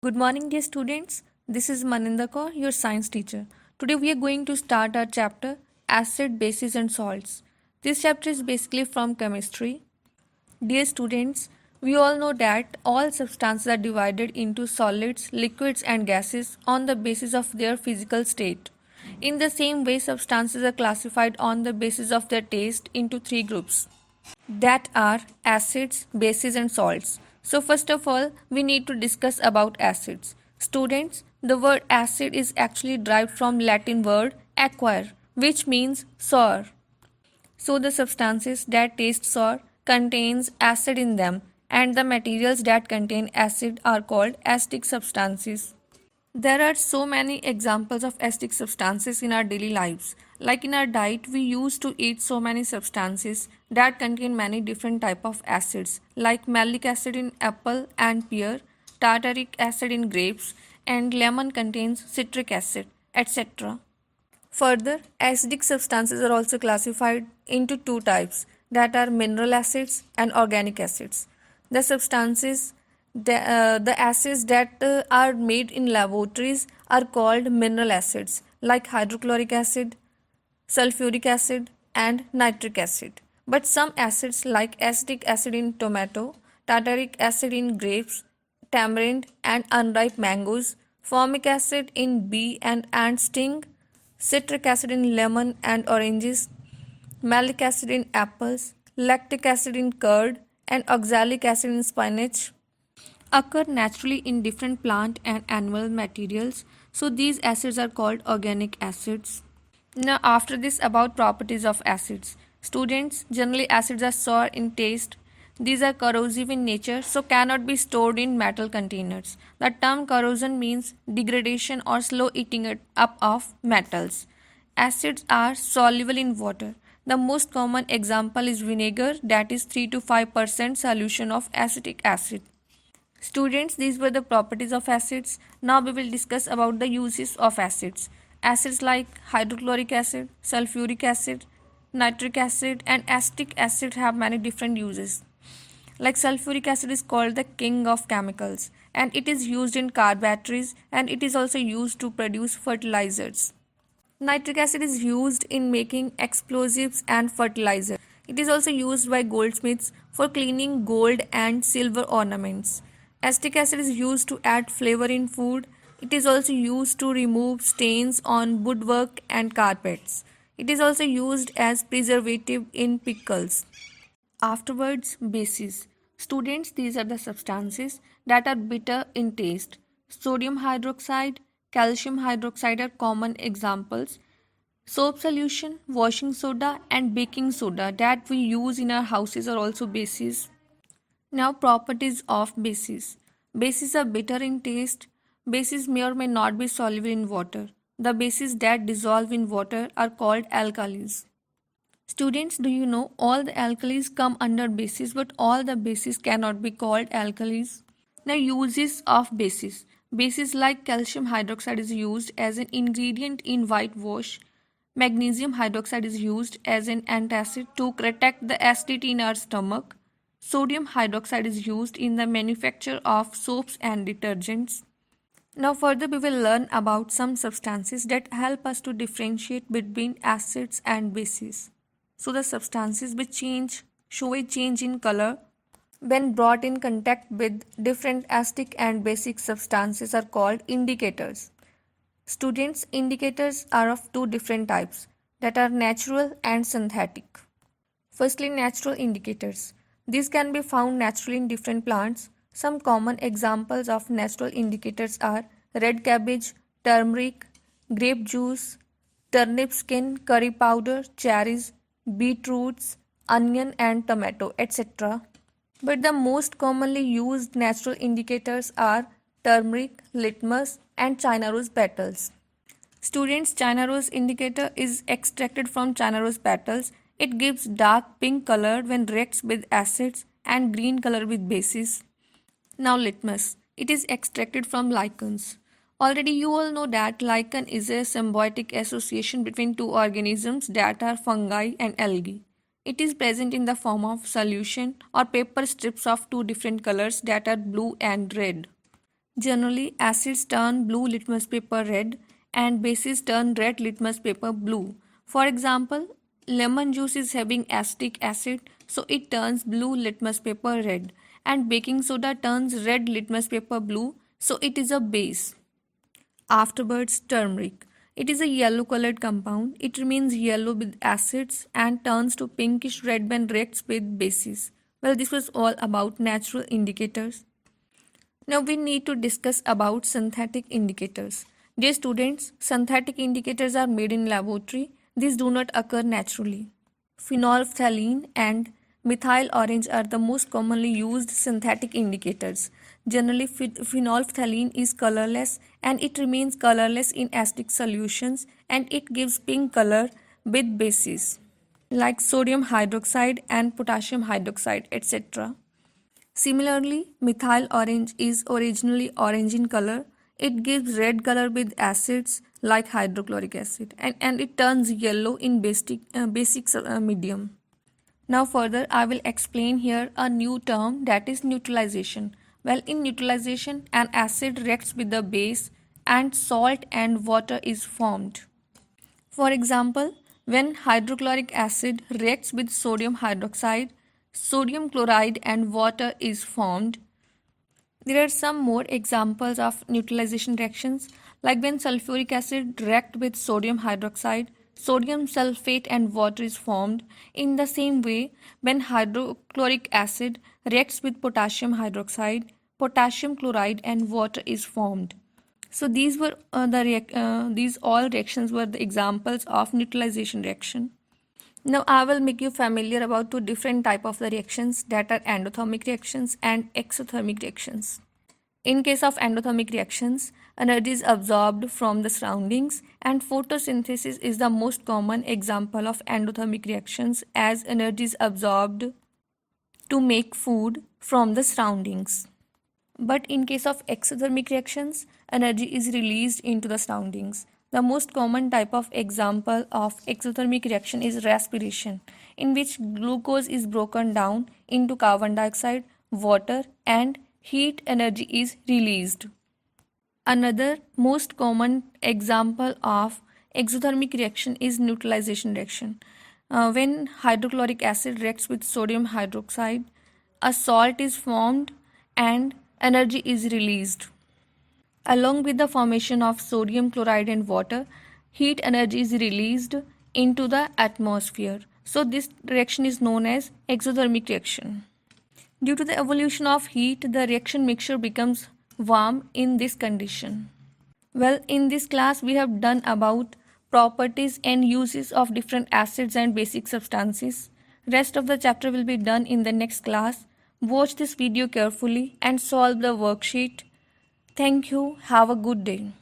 Good morning, dear students. This is Maninda Kaur, your science teacher. Today we are going to start our chapter Acid, Bases and Salts. This chapter is basically from chemistry. Dear students, we all know that all substances are divided into solids, liquids and gases on the basis of their physical state. In the same way, substances are classified on the basis of their taste into three groups that are acids, bases and salts. So first of all, we need to discuss about acids. Students, the word acid is actually derived from Latin word acquire, which means sour. So the substances that taste sour contains acid in them, and the materials that contain acid are called acidic substances. There are so many examples of acidic substances in our daily lives. Like in our diet, we used to eat so many substances that contain many different type of acids, like malic acid in apple and pear, tartaric acid in grapes, and lemon contains citric acid, etc. Further, acidic substances are also classified into two types, that are mineral acids and organic acids. The substances, the acids that are made in laboratories are called mineral acids, like hydrochloric acid, sulfuric acid, and nitric acid. But some acids, like acetic acid in tomato, tartaric acid in grapes, tamarind, and unripe mangoes, formic acid in bee and ant sting, citric acid in lemon and oranges, malic acid in apples, lactic acid in curd, and oxalic acid in spinach occur naturally in different plant and animal materials. So these acids are called organic acids. Now after this, about properties of acids. Students, generally acids are sour in taste. These are corrosive in nature, so cannot be stored in metal containers. The term corrosion means degradation or slow eating up of metals. Acids are soluble in water. The most common example is vinegar, that is 3 to 5% solution of acetic acid. Students, these were the properties of acids. Now we will discuss about the uses of acids. Acids like hydrochloric acid, sulfuric acid, nitric acid, and acetic acid have many different uses. Like sulfuric acid is called the king of chemicals, and it is used in car batteries, and it is also used to produce fertilizers. Nitric acid is used in making explosives and fertilizer. It is also used by goldsmiths for cleaning gold and silver ornaments. Acetic acid is used to add flavor in food. It is also used to remove stains on woodwork and carpets. It is also used as preservative in pickles. Afterwards, bases. Students, these are the substances that are bitter in taste. Sodium hydroxide, calcium hydroxide are common examples. Soap solution, washing soda, and baking soda that we use in our houses are also bases. Now, properties of bases. Bases are bitter in taste. Bases may or may not be soluble in water. The bases that dissolve in water are called alkalis. Students, do you know all the alkalis come under bases, but all the bases cannot be called alkalis? Now, uses of bases. Bases like calcium hydroxide is used as an ingredient in whitewash. Magnesium hydroxide is used as an antacid to protect the acidity in our stomach. Sodium hydroxide is used in the manufacture of soaps and detergents. Now further we will learn about some substances that help us to differentiate between acids and bases. So the substances which show a change in color when brought in contact with different acidic and basic substances are called indicators. Students, indicators are of two different types, that are natural and synthetic. Firstly, natural indicators. These can be found naturally in different plants. Some common examples of natural indicators are red cabbage, turmeric, grape juice, turnip skin, curry powder, cherries, beetroots, onion and tomato, etc. But the most commonly used natural indicators are turmeric, litmus, and China rose petals. Students, China rose indicator is extracted from China rose petals. It gives dark pink color when reacts with acids and green color with bases. Now litmus. It is extracted from lichens. Already you all know that lichen is a symbiotic association between two organisms that are fungi and algae. It is present in the form of solution or paper strips of two different colors that are blue and red. Generally, acids turn blue litmus paper red and bases turn red litmus paper blue. For example, lemon juice is having acetic acid, so it turns blue litmus paper red, and baking soda turns red litmus paper blue, so it is a base. Afterwards, turmeric. It is a yellow colored compound. It remains yellow with acids and turns to pinkish red when reacts with bases. Well, this was all about natural indicators. Now we need to discuss about synthetic indicators. Dear students, synthetic indicators are made in laboratory. These do not occur naturally. Phenolphthalein and methyl orange are the most commonly used synthetic indicators. Generally, phenolphthalein is colorless and it remains colorless in acidic solutions, and it gives pink color with bases like sodium hydroxide and potassium hydroxide, etc. Similarly, methyl orange is originally orange in color. It gives red color with acids like hydrochloric acid, and it turns yellow in basic medium. Now further I will explain here a new term, that is neutralization. Well, in neutralization, an acid reacts with the base and salt and water is formed. For example, when hydrochloric acid reacts with sodium hydroxide, sodium chloride and water is formed. There are some more examples of neutralization reactions, like when sulfuric acid reacts with sodium hydroxide, sodium sulfate and water is formed. In the same way, when hydrochloric acid reacts with potassium hydroxide, potassium chloride and water is formed. So these were these all reactions were the examples of neutralization reaction. Now I will make you familiar about two different type of the reactions, that are endothermic reactions and exothermic reactions. In case of endothermic reactions, energy is absorbed from the surroundings, and photosynthesis is the most common example of endothermic reactions, as energy is absorbed to make food from the surroundings. But in case of exothermic reactions, energy is released into the surroundings. The most common type of example of exothermic reaction is respiration, in which glucose is broken down into carbon dioxide, water, and heat energy is released. Another most common example of exothermic reaction is neutralization reaction. When hydrochloric acid reacts with sodium hydroxide, a salt is formed and energy is released. Along with the formation of sodium chloride and water, heat energy is released into the atmosphere. So this reaction is known as exothermic reaction. Due to the evolution of heat, the reaction mixture becomes warm in this condition. Well, in this class we have done about properties and uses of different acids and basic substances. Rest of the chapter will be done in the next class. Watch this video carefully and solve the worksheet. Thank you. Have a good day.